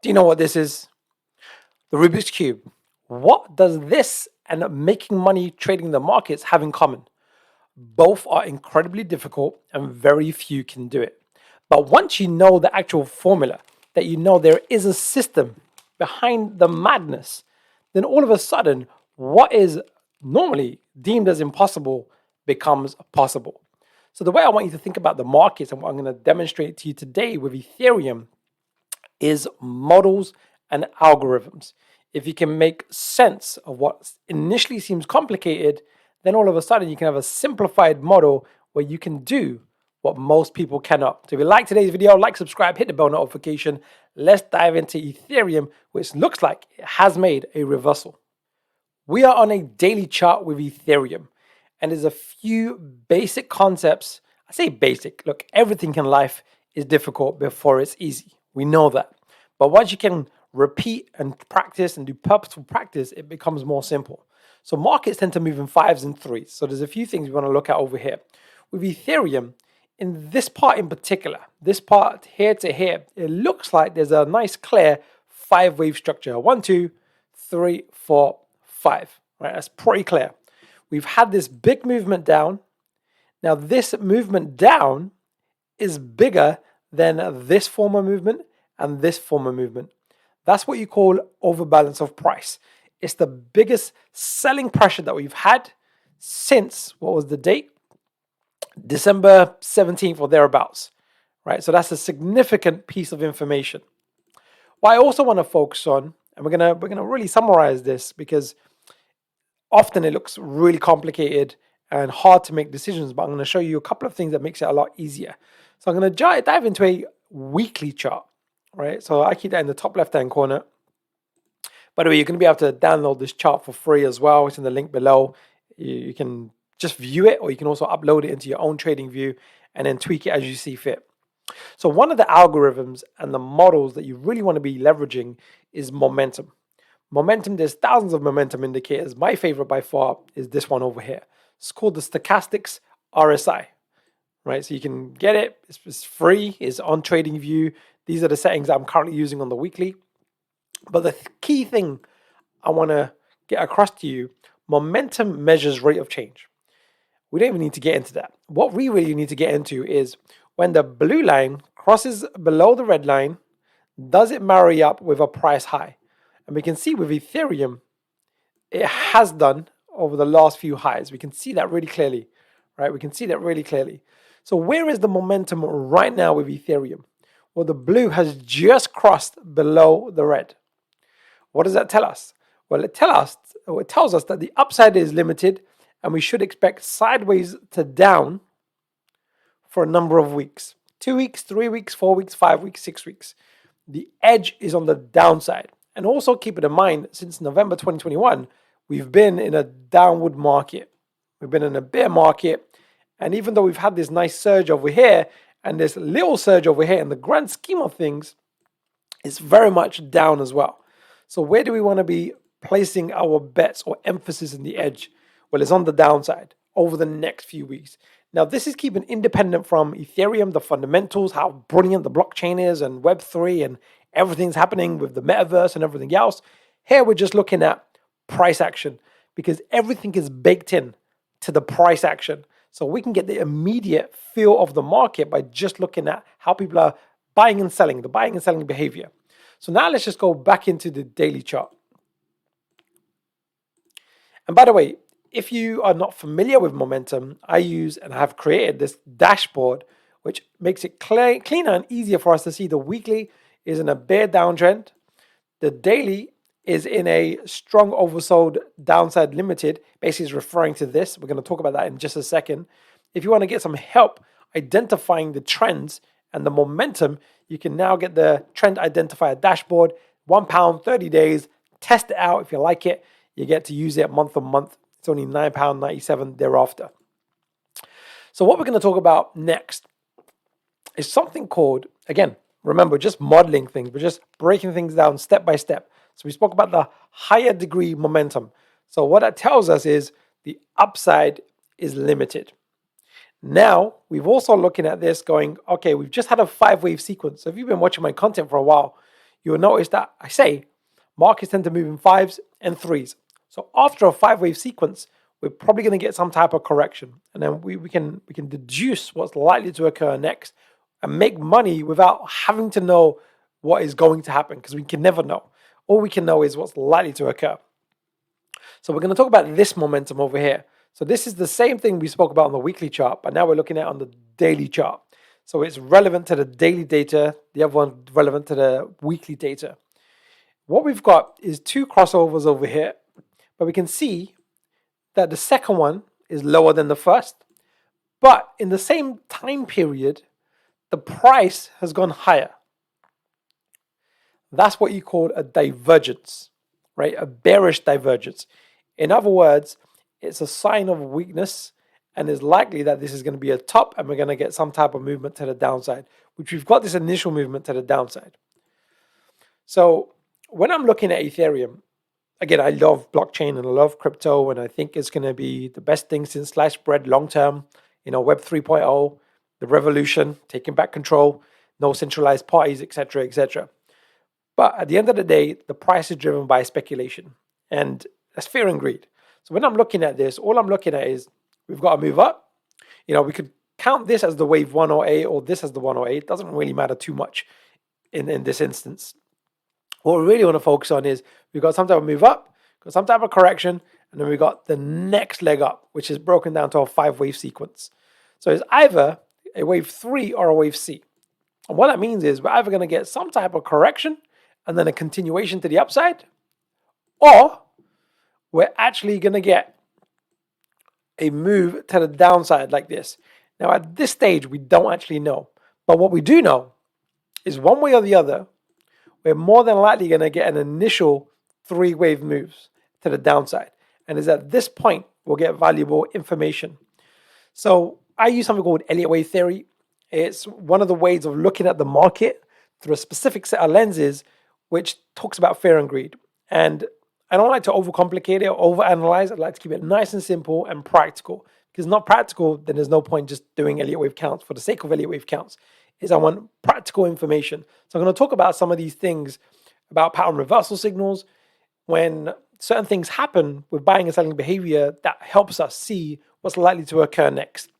Do you know what this is? The Rubik's Cube. What does this and making money trading the markets have in common? Both are incredibly difficult and very few can do it. But once you know the actual formula, that you know there is a system behind the madness, then all of a sudden, what is normally deemed as impossible becomes possible. So, the way I want you to think about the markets and what I'm going to demonstrate to you today with Ethereum is models and algorithms. If you can make sense of what initially seems complicated, then all of a sudden you can have a simplified model where you can do what most people cannot. So if you like today's video, like, subscribe, hit the bell notification. Let's dive into Ethereum, which looks like it has made a reversal. We are on a daily chart with Ethereum, and there's a few basic concepts. I say basic. Look, everything in life is difficult before it's easy. We know that. But once you can repeat and practice and do purposeful practice, it becomes more simple. So markets tend to move in fives and threes. So there's a few things we want to look at over here. With Ethereum, in this part in particular, this part here to here, it looks like there's a nice clear 5-wave structure. 1, 2, 3, 4, 5. Right, that's pretty clear. We've had this big movement down. Now this movement down is bigger than this former movement and this former movement. That's what you call overbalance of price. It's the biggest selling pressure that we've had since, what was the date? December 17th or thereabouts, right? So that's a significant piece of information. What I also want to focus on, and we're gonna really summarize this because often it looks really complicated and hard to make decisions, but I'm going to show you a couple of things that makes it a lot easier. So I'm going to dive into a weekly chart, right? So I keep that in the top left-hand corner. By the way, you're going to be able to download this chart for free as well. It's in the link below. You can just view it, or you can also upload it into your own trading view and then tweak it as you see fit. So one of the algorithms and the models that you really want to be leveraging is momentum. Momentum, there's thousands of momentum indicators. My favorite by far is this one over here. It's called the Stochastics RSI, right? So you can get it. It's free. It's on TradingView. These are the settings I'm currently using on the weekly. But the key thing I want to get across to you, momentum measures rate of change. We don't even need to get into that. What we really need to get into is when the blue line crosses below the red line, does it marry up with a price high? And we can see with Ethereum, it has done over the last few highs. We can see that really clearly, right? We can see that really clearly. So where is the momentum right now with Ethereum? Well, the blue has just crossed below the red. What does that tell us? Well, it tells us that the upside is limited and we should expect sideways to down for a number of weeks. 2 weeks, 3 weeks, 4 weeks, 5 weeks, 6 weeks. The edge is on the downside. And also keep it in mind, since November 2021, we've been in a downward market. We've been in a bear market. And even though we've had this nice surge over here and this little surge over here, in the grand scheme of things, it's very much down as well. So where do we want to be placing our bets or emphasis in the edge? Well, it's on the downside over the next few weeks. Now, this is keeping independent from Ethereum, the fundamentals, how brilliant the blockchain is, and Web3, and everything's happening with the metaverse and everything else. Here, we're just looking at price action because everything is baked in to the price action. So we can get the immediate feel of the market by just looking at how people are buying and selling, the buying and selling behavior. So now let's just go back into the daily chart. And by the way, if you are not familiar with momentum, I use and have created this dashboard, which makes it cleaner and easier for us to see. The weekly is in a bear downtrend. The daily is in a strong oversold downside limited. Basically, is referring to this. We're going to talk about that in just a second. If you want to get some help identifying the trends and the momentum, you can now get the trend identifier dashboard. £1, 30 days. Test it out. If you like it, you get to use it month on month. It's only £9.97 thereafter. So what we're going to talk about next is something called, again, remember, just modeling things, but just breaking things down step by step. So we spoke about the higher degree momentum. So what that tells us is the upside is limited. Now, we've also looking at this going, okay, we've just had a 5-wave sequence. So if you've been watching my content for a while, you'll notice that I say markets tend to move in fives and threes. So after a five-wave sequence, we're probably going to get some type of correction, and then we can deduce what's likely to occur next and make money without having to know what is going to happen, because we can never know. All we can know is what's likely to occur. So we're going to talk about this momentum over here. So this is the same thing we spoke about on the weekly chart, but now we're looking at on the daily chart. So it's relevant to the daily data, the other one relevant to the weekly data. What we've got is two crossovers over here, but we can see that the second one is lower than the first, but in the same time period, the price has gone higher. That's what you call a divergence, right? A bearish divergence. In other words, it's a sign of weakness, and it's likely that this is going to be a top and we're going to get some type of movement to the downside, which we've got this initial movement to the downside. So when I'm looking at Ethereum, again, I love blockchain and I love crypto, and I think it's going to be the best thing since sliced bread long term. Web 3.0, the revolution, taking back control, no centralized parties, etc., etc. But at the end of the day, the price is driven by speculation, and that's fear and greed. So when I'm looking at this, all I'm looking at is we've got to move up. We could count this as the wave 108 or this as the 108. It doesn't really matter too much in this instance. What we really want to focus on is we've got some type of move up, got some type of correction, and then we got the next leg up, which is broken down to a 5-wave sequence. So it's either a wave 3 or a wave C. And what that means is we're either going to get some type of correction and then a continuation to the upside, or we're actually going to get a move to the downside like this. Now, at this stage, we don't actually know. But what we do know is one way or the other, we're more than likely going to get an initial 3-wave moves to the downside. And it's at this point we'll get valuable information. So I use something called Elliott wave theory. It's one of the ways of looking at the market through a specific set of lenses, which talks about fear and greed. And I don't like to overcomplicate it or overanalyze. I'd like to keep it nice and simple and practical. Because it's not practical, then there's no point just doing Elliott wave counts for the sake of Elliott wave counts. I want practical information. So I'm going to talk about some of these things about pattern reversal signals, when certain things happen with buying and selling behavior that helps us see what's likely to occur next.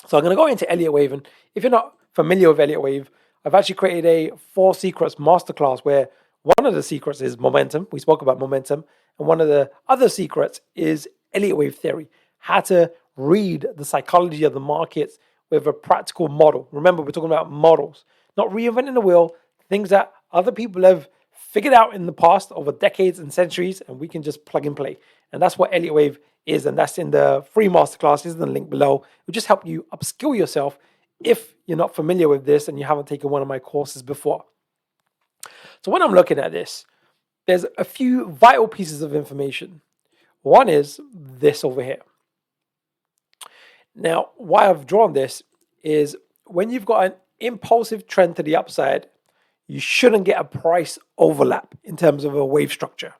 So I'm going to go into Elliott wave, and if you're not familiar with Elliott wave, I've actually created a 4 secrets masterclass where one of the secrets is momentum. We spoke about momentum, and one of the other secrets is Elliott wave theory, how to read the psychology of the markets with a practical model. Remember, we're talking about models, not reinventing the wheel, things that other people have figured out in the past over decades and centuries, and we can just plug and play. And that's what Elliott wave is, and that's in the free masterclass. Is in the link below. It will just help you upskill yourself if you're not familiar with this and you haven't taken one of my courses before. So when I'm looking at this, there's a few vital pieces of information. One is this over here. Now, why I've drawn this is when you've got an impulsive trend to the upside, you shouldn't get a price overlap in terms of a wave structure.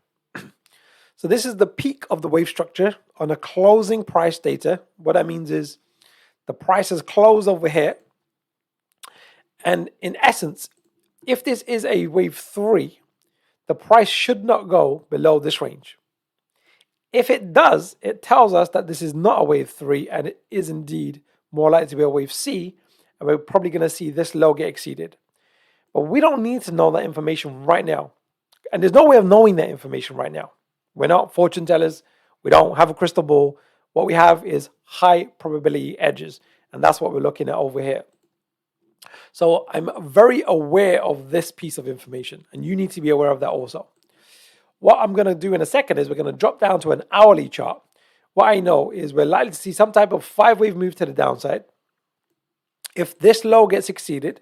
So this is the peak of the wave structure on a closing price data. What that means is the price has closed over here. And in essence, if this is a wave 3, the price should not go below this range. If it does, it tells us that this is not a wave 3 and it is indeed more likely to be a wave C, and we're probably going to see this low get exceeded. But we don't need to know that information right now. And there's no way of knowing that information right now. We're not fortune tellers. We don't have a crystal ball. What we have is high probability edges, and that's what we're looking at over here. So I'm very aware of this piece of information, and you need to be aware of that also. What I'm going to do in a second is we're going to drop down to an hourly chart. What I know is we're likely to see some type of 5-wave move to the downside. If this low gets exceeded,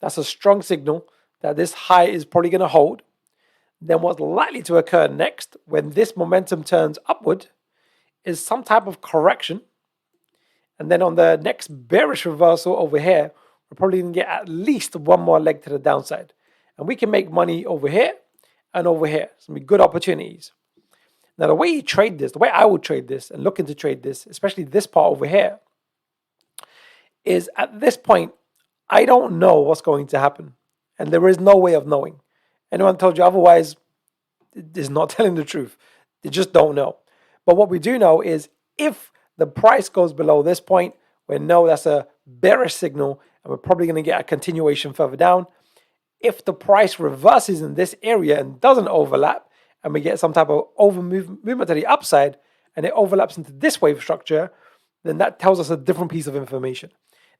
that's a strong signal that this high is probably going to hold. Then what's likely to occur next when this momentum turns upward is some type of correction. And then on the next bearish reversal over here, we're probably going to get at least one more leg to the downside. And we can make money over here and over here. It's going to be good opportunities. Now, the way you trade this, the way I would trade this and looking to trade this, especially this part over here, is at this point, I don't know what's going to happen. And there is no way of knowing. Anyone told you otherwise is not telling the truth. They just don't know. But what we do know is if the price goes below this point, we know that's a bearish signal and we're probably going to get a continuation further down. If the price reverses in this area and doesn't overlap, and we get some type of movement to the upside, and it overlaps into this wave structure, then that tells us a different piece of information.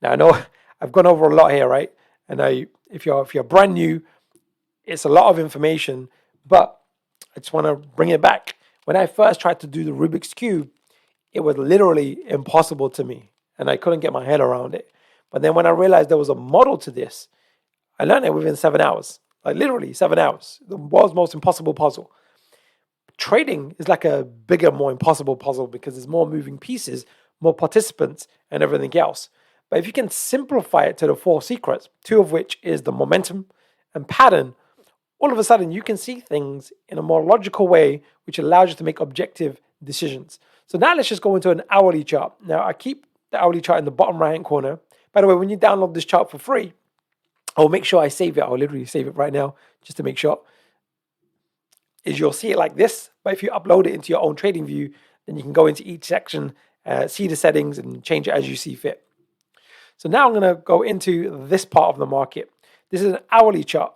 Now I know I've gone over a lot here, right? And if you're brand new, it's a lot of information, but I just want to bring it back. When I first tried to do the Rubik's Cube, it was literally impossible to me, and I couldn't get my head around it. But then when I realized there was a model to this, I learned it within 7 hours, like literally 7 hours. The world's most impossible puzzle. Trading is like a bigger, more impossible puzzle because there's more moving pieces, more participants, and everything else. But if you can simplify it to the 4 secrets, 2 of which is the momentum and pattern, all of a sudden you can see things in a more logical way, which allows you to make objective decisions. So now let's just go into an hourly chart. Now I keep the hourly chart in the bottom right hand corner. By the way, when you download this chart for free, I'll make sure I save it. I'll literally save it right now just to make sure. You'll see it like this, but if you upload it into your own trading view, then you can go into each section, see the settings and change it as you see fit. So now I'm going to go into this part of the market. This is an hourly chart.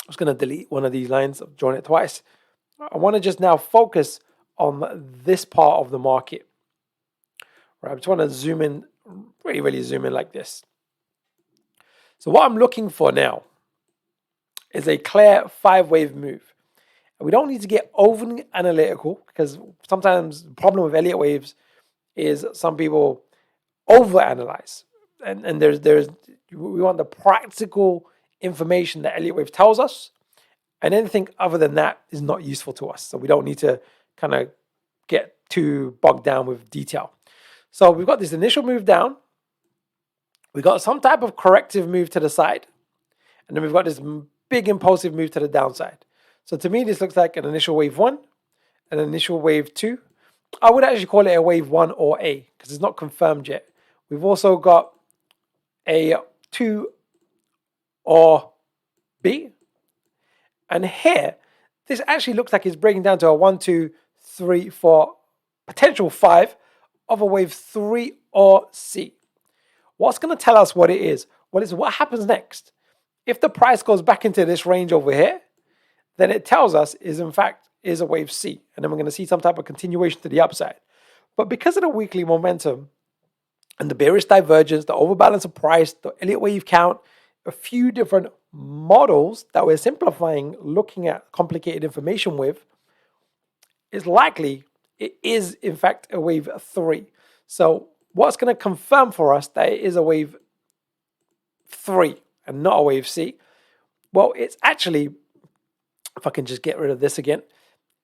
I'm just going to delete one of these lines. I've drawn it twice. I want to just now focus on this part of the market. Right, I just want to zoom in, really zoom in like this. So what I'm looking for now is a clear 5-wave move. And we don't need to get overly analytical because sometimes the problem with Elliott waves is some people overanalyze. And we want the practical information that Elliott wave tells us, and anything other than that is not useful to us. So we don't need to kind of get too bogged down with detail. So we've got this initial move down. We got some type of corrective move to the side. And then we've got this big impulsive move to the downside. So to me, this looks like an initial wave 1, an initial wave 2. I would actually call it a wave 1 or A because it's not confirmed yet. We've also got a 2 or B. And here, this actually looks like it's breaking down to a 1, 2, 3, 4, potential 5 of a wave 3 or C. What's going to tell us what it is? Well, it's what happens next. If the price goes back into this range over here, then it tells us is a wave C. And then we're going to see some type of continuation to the upside. But because of the weekly momentum and the bearish divergence, the overbalance of price, the Elliott wave count, a few different models that we're simplifying, looking at complicated information with, is likely it is in fact a wave 3. So what's going to confirm for us that it is a wave 3 and not a wave C? Well, it's actually, if I can just get rid of this again,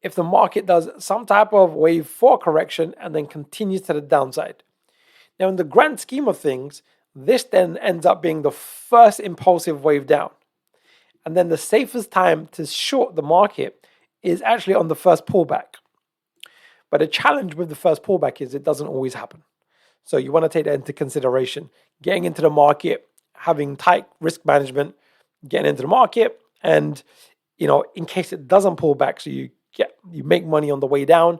if the market does some type of wave 4 correction and then continues to the downside. Now, in the grand scheme of things, this then ends up being the first impulsive wave down. And then the safest time to short the market is actually on the first pullback. But the challenge with the first pullback is it doesn't always happen. So you want to take that into consideration. Getting into the market, having tight risk management, getting into the market, and in case it doesn't pull back, so you make money on the way down.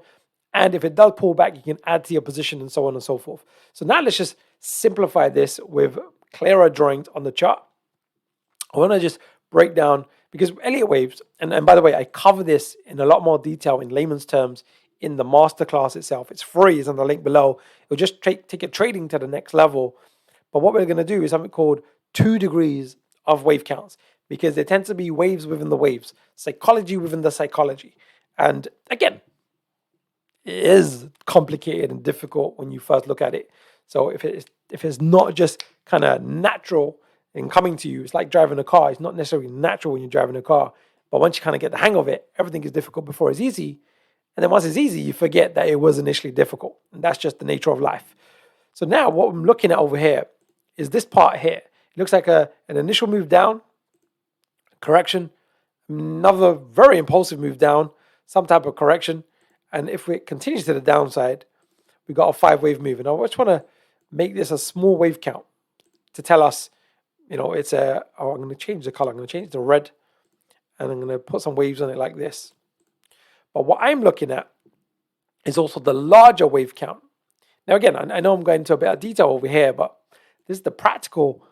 And if it does pull back, you can add to your position and so on and so forth. So now let's just simplify this with clearer drawings on the chart. I want to just break down, because Elliott waves, and by the way, I cover this in a lot more detail in layman's terms in the masterclass itself. It's free, it's on the link below. It'll just take your trading to the next level. But what we're going to do is something called 2 degrees of wave counts, because there tends to be waves within the waves, psychology within the psychology. And again, it is complicated and difficult when you first look at it. So if it's not just kind of natural and coming to you, it's like driving a car. It's not necessarily natural when you're driving a car, but once you kind of get the hang of it, everything is difficult before it's easy. And then once it's easy, you forget that it was initially difficult. And that's just the nature of life. So now what I'm looking at over here is this part here. It looks like an initial move down, correction, another very impulsive move down, some type of correction. And if it continues to the downside, we got a 5-wave move. And I just want to make this a small wave count to tell us, I'm going to change the color. I'm going to change it to red. and I'm going to put some waves on it like this. But what I'm looking at is also the larger wave count. Now, again, I know I'm going into a bit of detail over here, but this is the practical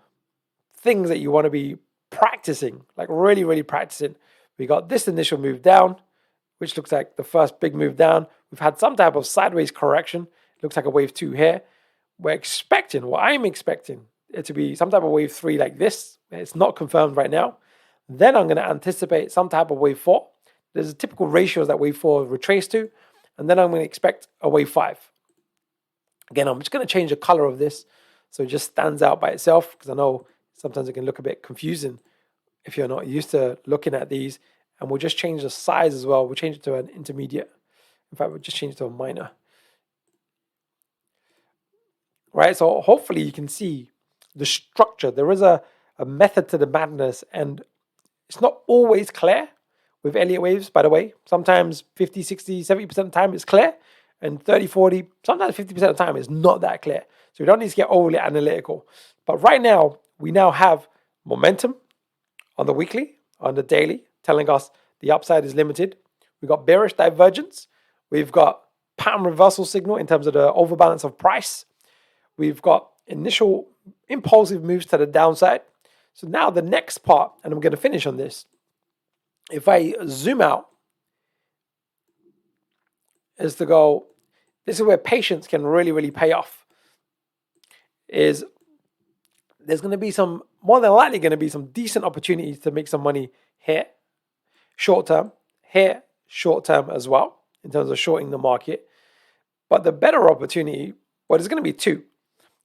things that you want to be practicing, like really, really practicing. We got this initial move down, which looks like the first big move down. We've had some type of sideways correction. Looks like a wave 2 here. We're expecting, what I'm expecting, it to be some type of wave 3 like this. It's not confirmed right now. Then I'm going to anticipate some type of wave 4. There's a typical ratios that wave 4 retrace to. And then I'm going to expect a wave 5. Again, I'm just going to change the color of this so it just stands out by itself, because I know sometimes it can look a bit confusing if you're not used to looking at these. And we'll just change the size as well. We'll change it to an intermediate. In fact, we'll just change it to a minor. Right, so hopefully you can see the structure. There is a method to the madness, and it's not always clear with Elliott waves, by the way. Sometimes 50, 60, 70% of the time it's clear, and 30, 40, sometimes 50% of the time it's not that clear. So we don't need to get overly analytical. But right now, we now have momentum on the weekly, on the daily, telling us the upside is limited. We've got bearish divergence. We've got pattern reversal signal in terms of the overbalance of price. We've got initial impulsive moves to the downside. So now the next part, and I'm going to finish on this. If I zoom out, is to go, this is where patience can really, really pay off. Is there's going to be some, more than likely going to be some decent opportunities to make some money here, short term, here, short term as well, in terms of shorting the market. But the better opportunity, well, there's going to be two.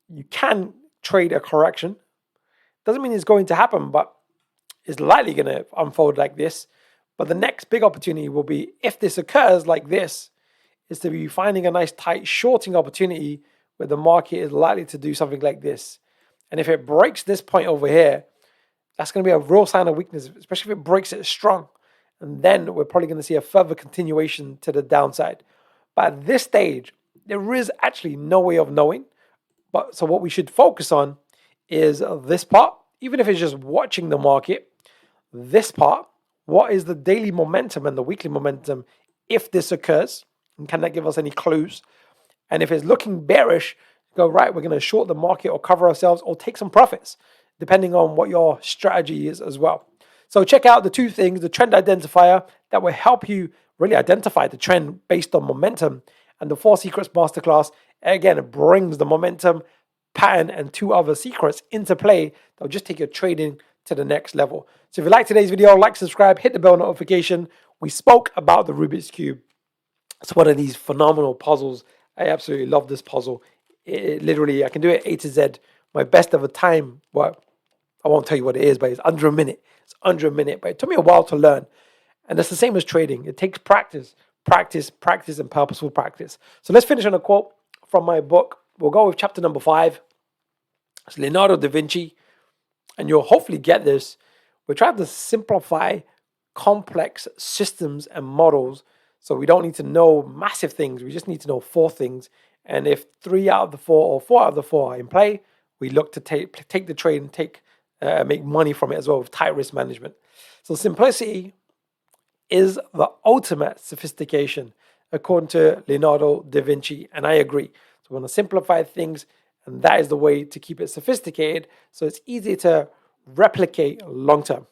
You can trade a correction. Doesn't mean it's going to happen, but it's likely going to unfold like this. But the next big opportunity will be, if this occurs like this, is to be finding a nice tight shorting opportunity where the market is likely to do something like this. And if it breaks this point over here, that's going to be a real sign of weakness, especially if it breaks it strong. And then we're probably going to see a further continuation to the downside. But at this stage, there is actually no way of knowing. But so what we should focus on is this part, even if it's just watching the market, this part, what is the daily momentum and the weekly momentum if this occurs? And can that give us any clues? And if it's looking bearish, go, right, we're going to short the market or cover ourselves or take some profits, depending on what your strategy is as well. So check out the two things, the trend identifier that will help you really identify the trend based on momentum, and the 4 Secrets Masterclass. Again, it brings the momentum, pattern, and 2 other secrets into play that will just take your trading to the next level. So if you like today's video, like, subscribe, hit the bell notification. We spoke about the Rubik's Cube. It's one of these phenomenal puzzles. I absolutely love this puzzle. It literally, I can do it A to Z. My best ever time, well, I won't tell you what it is, but it's under a minute. It's under a minute, but it took me a while to learn. And it's the same as trading. It takes practice, practice, practice, and purposeful practice. So let's finish on a quote from my book. We'll go with chapter number 5. It's Leonardo da Vinci. And you'll hopefully get this. We're trying to simplify complex systems and models. So we don't need to know massive things. We just need to know 4 things. And if 3 out of the 4 or 4 out of the 4 are in play, we look to take the trade and make money from it as well with tight risk management. So simplicity is the ultimate sophistication, according to Leonardo da Vinci. And I agree. So we want to simplify things, and that is the way to keep it sophisticated so it's easy to replicate long term.